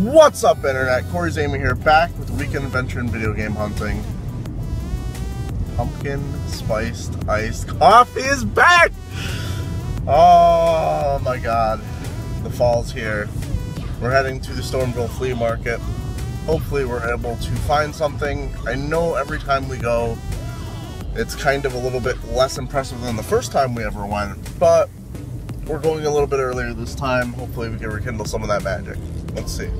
What's up, Internet? Corey's Amy here, back with Weekend Adventure in Video Game Hunting. Pumpkin spiced iced coffee is back! Oh my god. The fall's here. We're heading to the Stormville Flea Market. Hopefully we're able to find something. I know every time we go, it's kind of a little bit less impressive than the first time we ever went, but we're going a little bit earlier this time. Hopefully we can rekindle some of that magic. Let's see.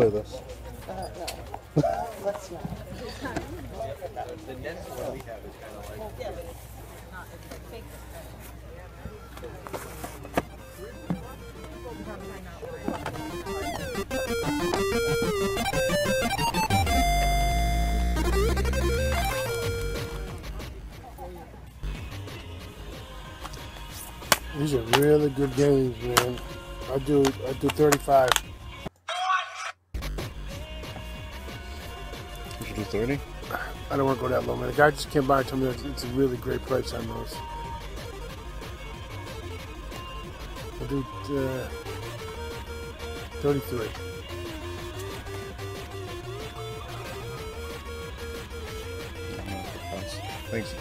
play this. No. Let's not. The next one we have is kind of like... Yeah, but it's not, it's like fake. These are really good games, man. I do 35. You should do 30? I don't want to go that low, man. The guy just came by and told me it's a really great price on those. I'll do 33. Thanks.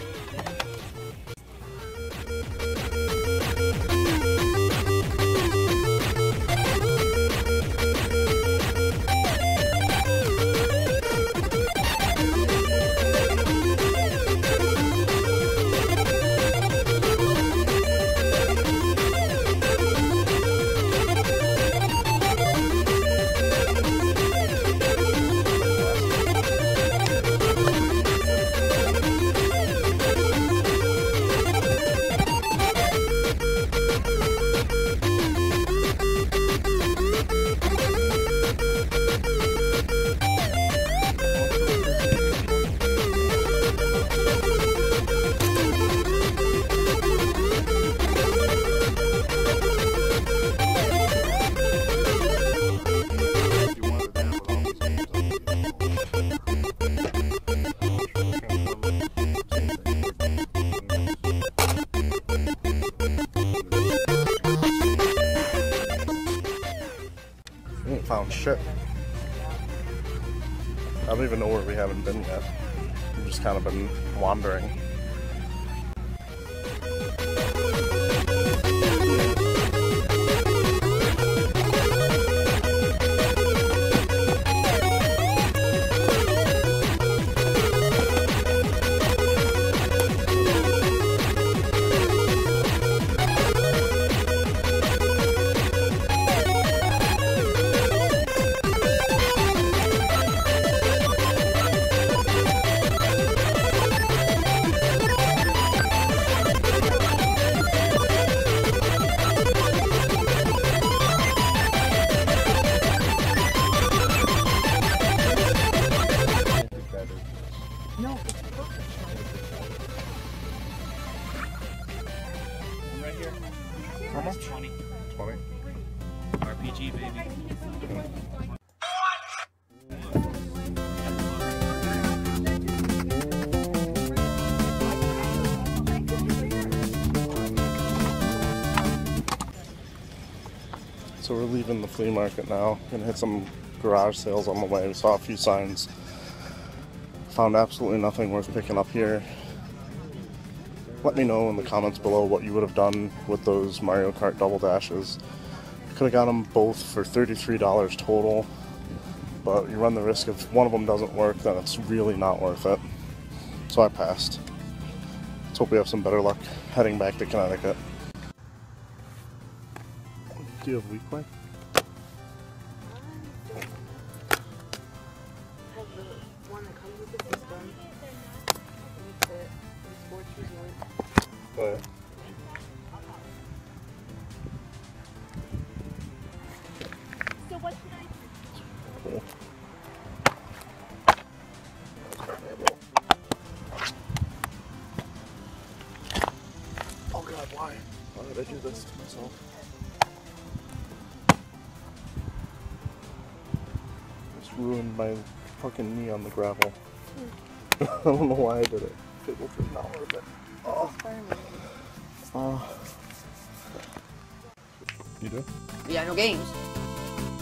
Found shit. I don't even know where we haven't been yet. We've just kind of been wandering. No, it's perfect. Right here. How much? 20. 20. RPG, baby. So we're leaving the flea market now. Gonna hit some garage sales on the way. We saw a few signs. Found absolutely nothing worth picking up here. Let me know in the comments below what you would have done with those Mario Kart Double Dashes. Could have got them both for $33 total, but you run the risk if one of them doesn't work, then it's really not worth it. So I passed. Let's hope we have some better luck heading back to Connecticut. Do you have weak play? Oh, yeah. So what should I do? Cool. Oh god, why? Why did I do this to myself? Just ruined my fucking knee on the gravel. I don't know why I did it. It was not worth it. Oh. You do? Yeah, no games.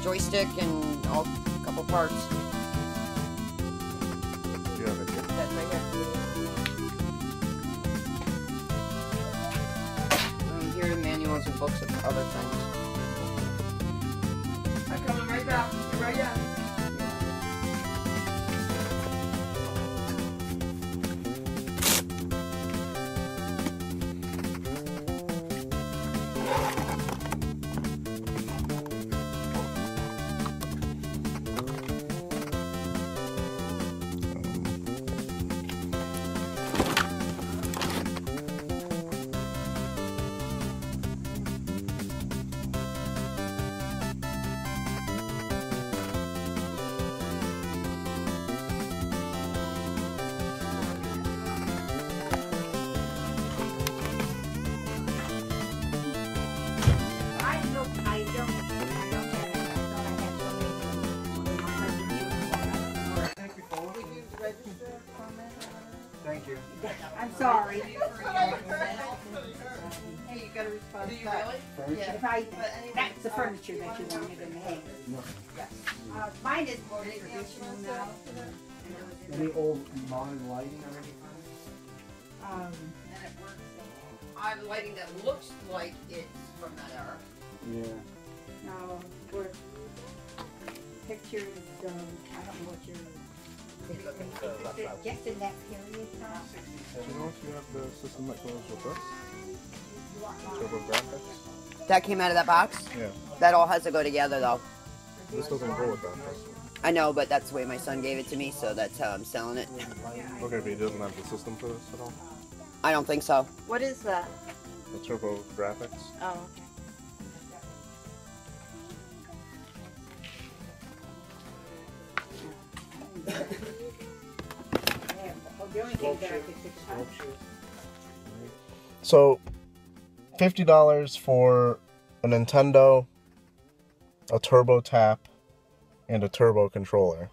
Joystick and a couple parts. Yeah, right here. That's right here. Here are manuals and books of other things. I'm coming right back. Right back. I'm sorry. Hey, you gotta respond to that. Yeah, if that's the furniture that you wanted in the hang. No. Yes. Mine is more traditional now. Any old modern lighting or anything? And it works. Lighting that looks like it's from that era. Yeah. No, for pictures, I don't know what you're. Just in that period time. Do you know if you have the system that goes with this? Turbo graphics? That came out of that box? Yeah. That all has to go together though. This doesn't go with that though. I know, but that's the way my son gave it to me, so that's how I'm selling it. Okay, but he doesn't have the system for this at all? I don't think so. What is that? The turbo graphics? Oh. The only thing that I could fix on. So, $50 for a Nintendo, a turbo tap, and a turbo controller.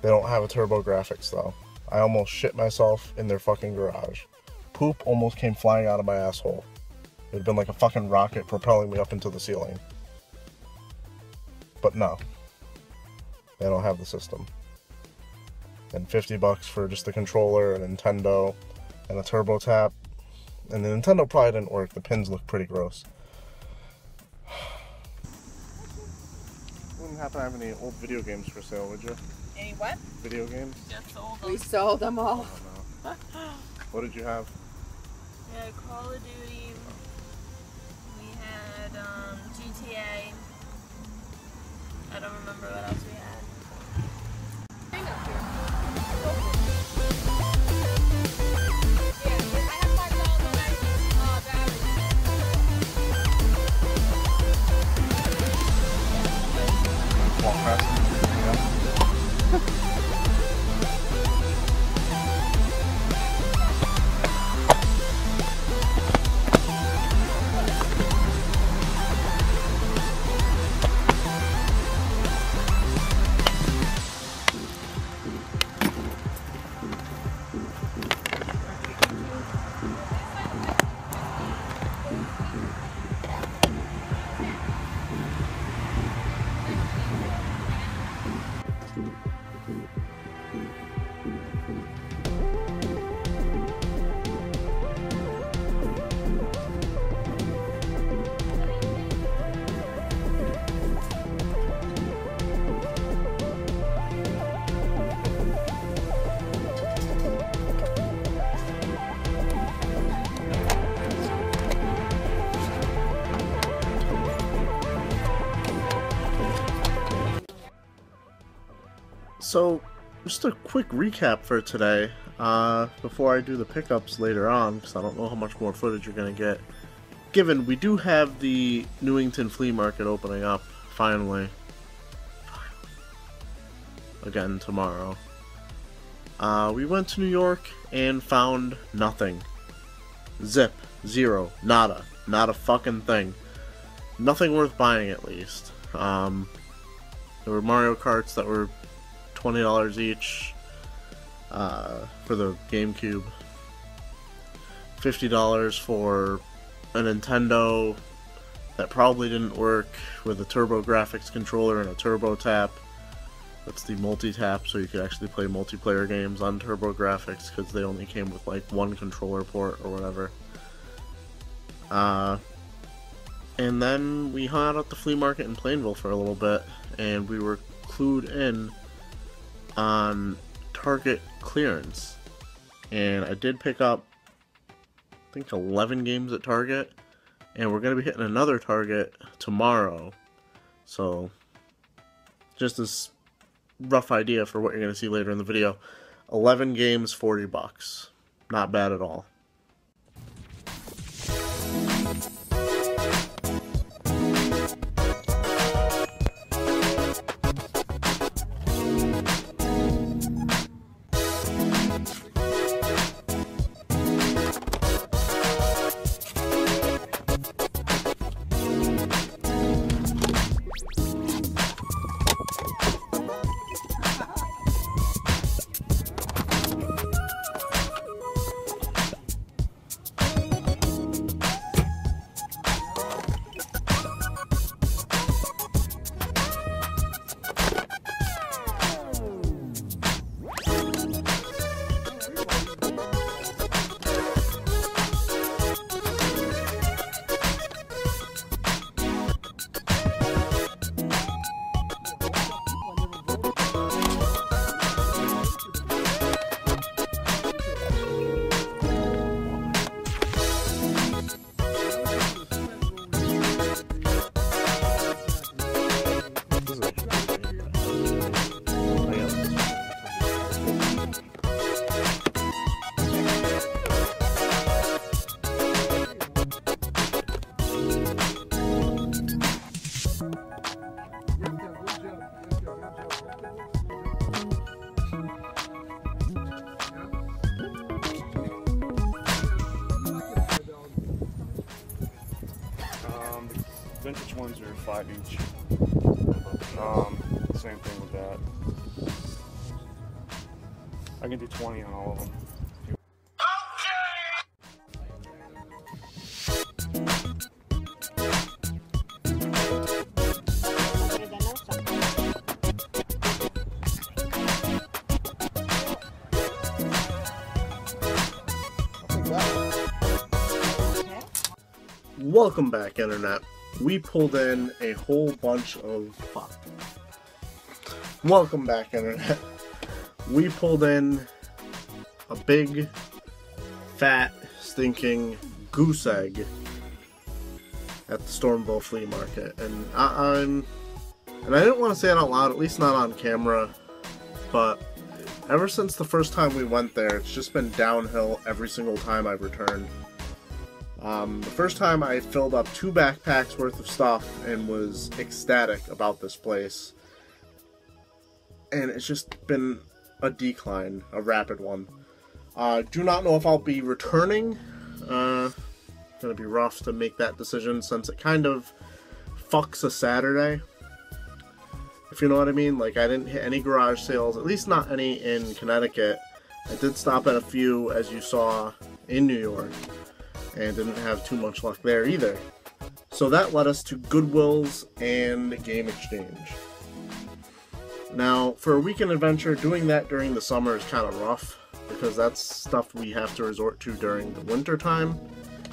They don't have a turbo graphics though. I almost shit myself in their fucking garage. Poop almost came flying out of my asshole. It would have been like a fucking rocket propelling me up into the ceiling. But no. They don't have the system. And $50 for just the controller, a Nintendo, and a turbo tap. And the Nintendo probably didn't work. The pins look pretty gross. You wouldn't happen to have any old video games for sale, would you? Any what? Video games? Just sold We them. sold them all. I don't know. What did you have? We had Call of Duty. We had GTA. I don't remember what else we had. Hang up here. Walk past them? So, just a quick recap for today, before I do the pickups later on, because I don't know how much more footage you're going to get. Given we do have the Newington Flea Market opening up, finally, again tomorrow. We went to New York and found nothing. Zip. Zero. Nada. Not a fucking thing. Nothing worth buying, at least. There were Mario Karts that were $20 each for the GameCube. $50 for a Nintendo that probably didn't work, with a Turbo Graphics controller and a Turbo Tap. That's the multi-tap, so you could actually play multiplayer games on Turbo Graphics, because they only came with like one controller port or whatever. And then we hung out at the flea market in Plainville for a little bit, and we were clued in on Target clearance. And I did pick up, I think, 11 games at Target, and we're going to be hitting another Target tomorrow. So, just this rough idea for what you're going to see later in the video. 11 games, $40. Not bad at all. vintage ones are 5 each. Same thing with that. I can do 20 on all of them. Welcome back, Internet. We pulled in a whole bunch of... Welcome back, Internet. We pulled in a big, fat, stinking goose egg at the Stormville Flea Market. And I didn't want to say it out loud, at least not on camera, but ever since the first time we went there, it's just been downhill every single time I've returned. The first time I filled up 2 backpacks worth of stuff and was ecstatic about this place. And it's just been a decline, a rapid one. Do not know if I'll be returning. It's gonna be rough to make that decision since it kind of fucks a Saturday. If you know what I mean. Like, I didn't hit any garage sales, at least not any in Connecticut. I did stop at a few, as you saw, in New York. And didn't have too much luck there either. So that led us to Goodwills and Game Exchange. Now, for a weekend adventure, doing that during the summer is kind of rough, because that's stuff we have to resort to during the winter time.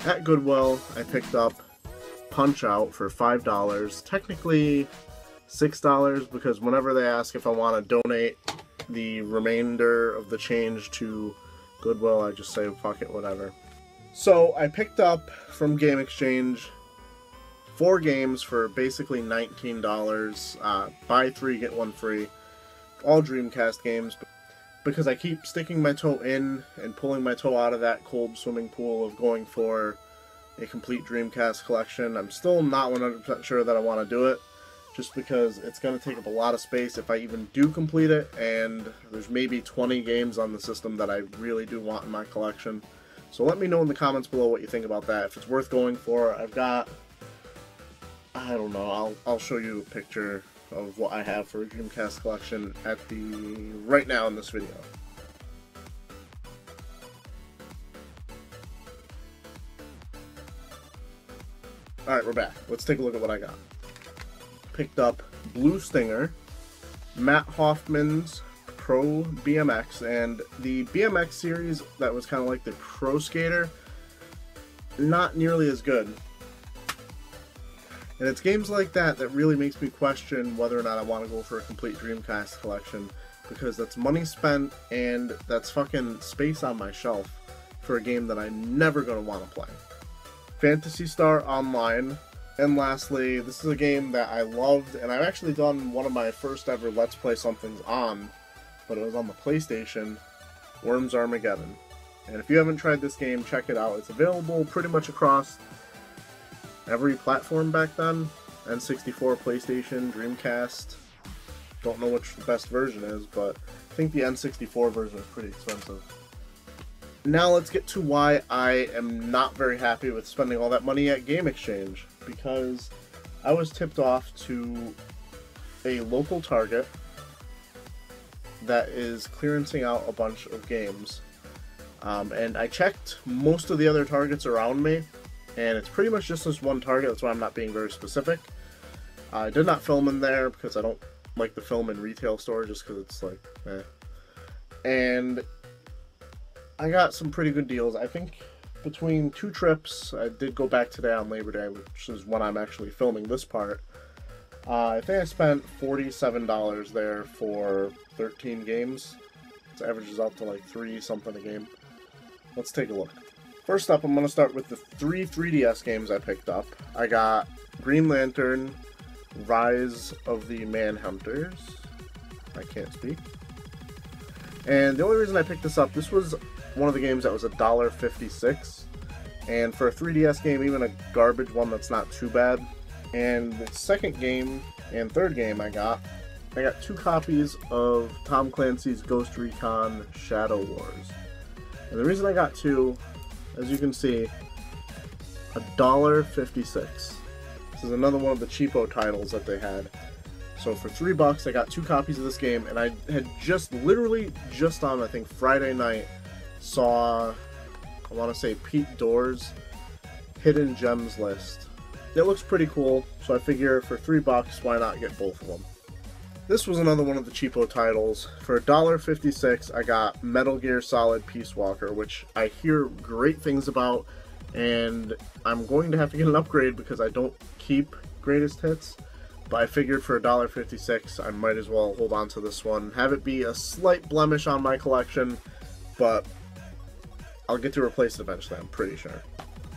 At Goodwill, I picked up Punch-Out for $5, technically $6, because whenever they ask if I want to donate the remainder of the change to Goodwill, I just say, fuck it, whatever. So I picked up from Game Exchange 4 games for basically $19. Buy 3, get 1 free. All Dreamcast games. Because I keep sticking my toe in and pulling my toe out of that cold swimming pool of going for a complete Dreamcast collection. I'm still not 100% sure that I want to do it. Just because it's going to take up a lot of space if I even do complete it. And there's maybe 20 games on the system that I really do want in my collection. So let me know in the comments below what you think about that. If it's worth going for. I've got, I don't know, I'll show you a picture of what I have for a Dreamcast collection at right now in this video. Alright, we're back. Let's take a look at what I got. Picked up Blue Stinger, Matt Hoffman's Pro BMX, and the BMX series that was kind of like the Pro Skater, not nearly as good. And it's games like that that really makes me question whether or not I want to go for a complete Dreamcast collection, because that's money spent and that's fucking space on my shelf for a game that I'm never going to want to play. Phantasy Star Online. And lastly, this is a game that I loved, and I've actually done one of my first ever Let's Play Somethings on, but it was on the PlayStation, Worms Armageddon. And if you haven't tried this game, check it out. It's available pretty much across every platform back then. N64, PlayStation, Dreamcast. Don't know which the best version is, but I think the N64 version is pretty expensive. Now let's get to why I am not very happy with spending all that money at Game Exchange. Because I was tipped off to a local Target that is clearancing out a bunch of games. And I checked most of the other Targets around me, and it's pretty much just this one Target. That's why I'm not being very specific. I did not film in there because I don't like to film in retail stores, just because it's like, eh. And I got some pretty good deals. I think between 2 trips, I did go back today on Labor Day, which is when I'm actually filming this part. I think I spent $47 there for 13 games. It averages out to like 3 something a game. Let's take a look. First up, I'm going to start with the 3 3DS games I picked up. I got Green Lantern, Rise of the Manhunters. I can't speak. And the only reason I picked this up, this was one of the games that was $1.56. And for a 3DS game, even a garbage one, that's not too bad. And the second game and third game I got 2 copies of Tom Clancy's Ghost Recon Shadow Wars. And the reason I got 2, as you can see, $1.56. It's This is another one of the cheapo titles that they had. So for $3, I got 2 copies of this game, and I had literally just on, I think, Friday night, saw, I want to say, Pete Doors' Hidden Gems list. It looks pretty cool, so I figure for $3, why not get both of them? This was another one of the cheapo titles. For $1.56, I got Metal Gear Solid Peace Walker, which I hear great things about, and I'm going to have to get an upgrade because I don't keep greatest hits. But I figured for $1.56, I might as well hold on to this one. Have it be a slight blemish on my collection, but I'll get to replace it eventually, I'm pretty sure.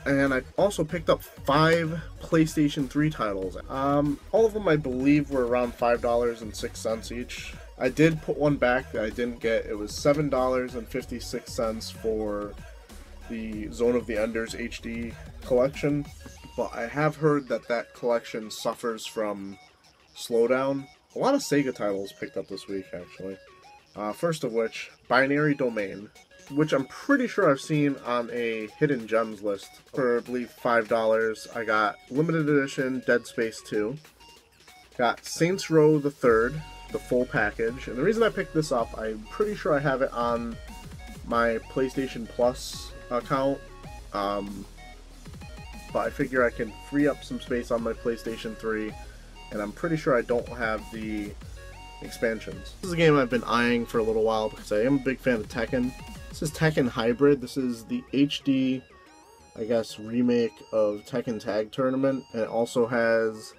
And I also picked up 5 PlayStation 3 titles. All of them, I believe, were around $5.06 each. I did put one back that I didn't get. It was $7.56 for the Zone of the Enders HD collection. But I have heard that that collection suffers from slowdown. A lot of Sega titles picked up this week, actually. First of which, Binary Domain, which I'm pretty sure I've seen on a Hidden Gems list for, I believe, $5. I got Limited Edition Dead Space 2. Got Saints Row the Third, the full package. And the reason I picked this up, I'm pretty sure I have it on my PlayStation Plus account. But I figure I can free up some space on my PlayStation 3. And I'm pretty sure I don't have the expansions. This is a game I've been eyeing for a little while because I am a big fan of Tekken. This is Tekken Hybrid. This is the HD, I guess, remake of Tekken Tag Tournament. And it also has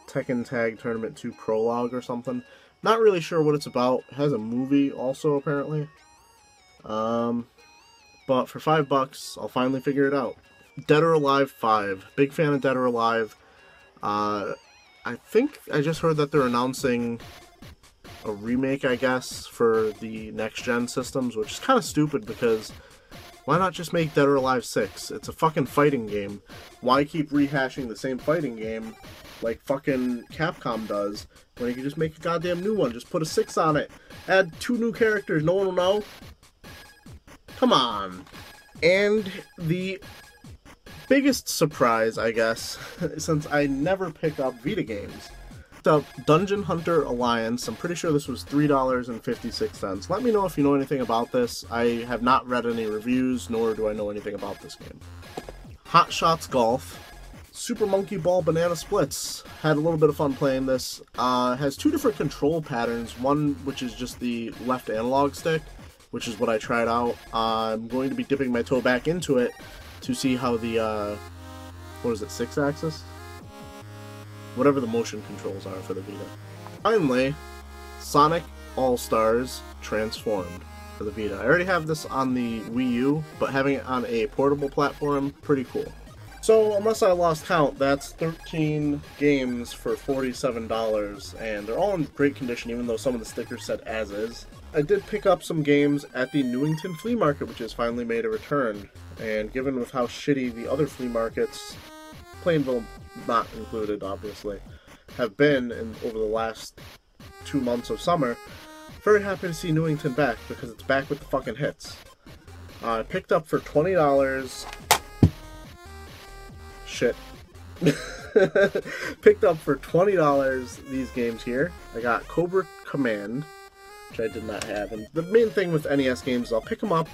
Tekken Tag Tournament 2 Prologue or something. Not really sure what it's about. It has a movie also, apparently. But for $5, I'll finally figure it out. Dead or Alive 5. Big fan of Dead or Alive. I think I just heard that they're announcing a remake, I guess, for the next-gen systems, which is kind of stupid because why not just make Dead or Alive 6? It's a fucking fighting game. Why keep rehashing the same fighting game like fucking Capcom does when you can just make a goddamn new one? Just put a 6 on it. Add 2 new characters, no one will know. Come on. And the biggest surprise, I guess, since I never pick up Vita games. Up Dungeon Hunter Alliance. I'm pretty sure this was $3.56. Let me know if you know anything about this. I have not read any reviews, nor do I know anything about this game. Hot Shots Golf. Super Monkey Ball Banana Splits. Had a little bit of fun playing this. Has 2 different control patterns. One which is just the left analog stick, which is what I tried out. I'm going to be dipping my toe back into it to see how the, what is it, 6-axis? Whatever the motion controls are for the Vita. Finally, Sonic All-Stars Transformed for the Vita. I already have this on the Wii U, but having it on a portable platform, pretty cool. So, unless I lost count, that's 13 games for $47, and they're all in great condition, even though some of the stickers said as is. I did pick up some games at the Newington Flea Market, which has finally made a return, and given with how shitty the other flea markets, Plainville not included, obviously, have been over the last 2 months of summer, very happy to see Newington back, because it's back with the fucking hits. I picked up for $20... Shit. Picked up for $20 these games here. I got Cobra Command, which I did not have, and the main thing with NES games is I'll pick them up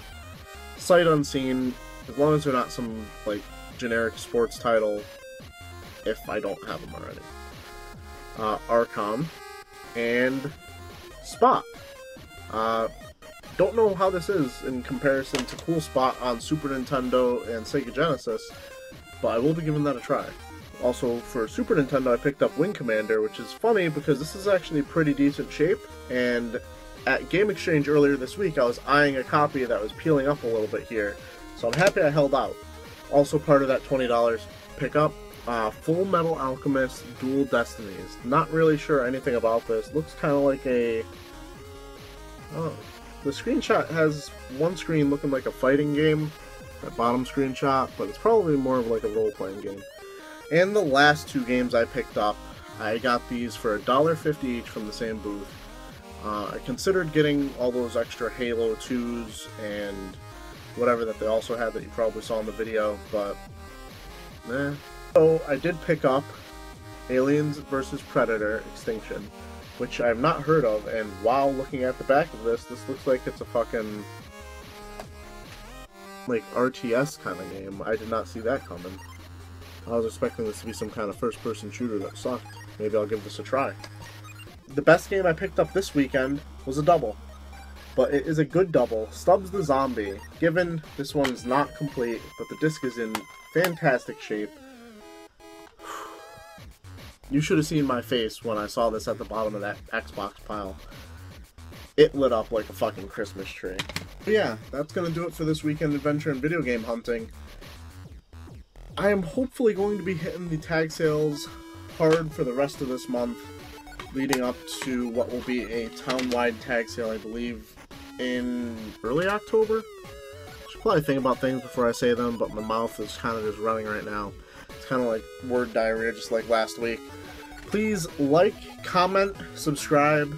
sight unseen, as long as they're not some, like, generic sports title, if I don't have them already. Archon, and Spot. Don't know how this is in comparison to Cool Spot on Super Nintendo and Sega Genesis, but I will be giving that a try. Also, for Super Nintendo, I picked up Wing Commander, which is funny because this is actually pretty decent shape, and at Game Exchange earlier this week, I was eyeing a copy that was peeling up a little bit here, so I'm happy I held out. Also part of that $20 pickup, Full Metal Alchemist Dual Destinies. Not really sure anything about this. Looks kind of like a... Oh, the screenshot has one screen looking like a fighting game, that bottom screenshot, but it's probably more of like a role-playing game. And the last 2 games I picked up, I got these for $1.50 each from the same booth. I considered getting all those extra Halo 2s and whatever that they also had that you probably saw in the video, but So I did pick up Aliens vs. Predator Extinction, which I've not heard of, and while looking at the back of this looks like it's a fucking like RTS kind of game. I did not see that coming. I was expecting this to be some kind of first-person shooter that sucked. Maybe I'll give this a try. The best game I picked up this weekend was a double, but it is a good double. Stubbs the Zombie. Given this one's not complete, but the disc is in fantastic shape. You should have seen my face when I saw this at the bottom of that Xbox pile. It lit up like a fucking Christmas tree. But yeah, that's going to do it for this weekend adventure in video game hunting. I am hopefully going to be hitting the tag sales hard for the rest of this month, leading up to what will be a town-wide tag sale, I believe, in early October. I should probably think about things before I say them, but my mouth is kind of just running right now. It's kind of like word diarrhea, just like last week. Please like, comment, subscribe.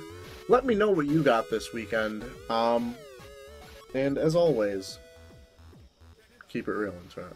Let me know what you got this weekend. And as always, keep it real, internet.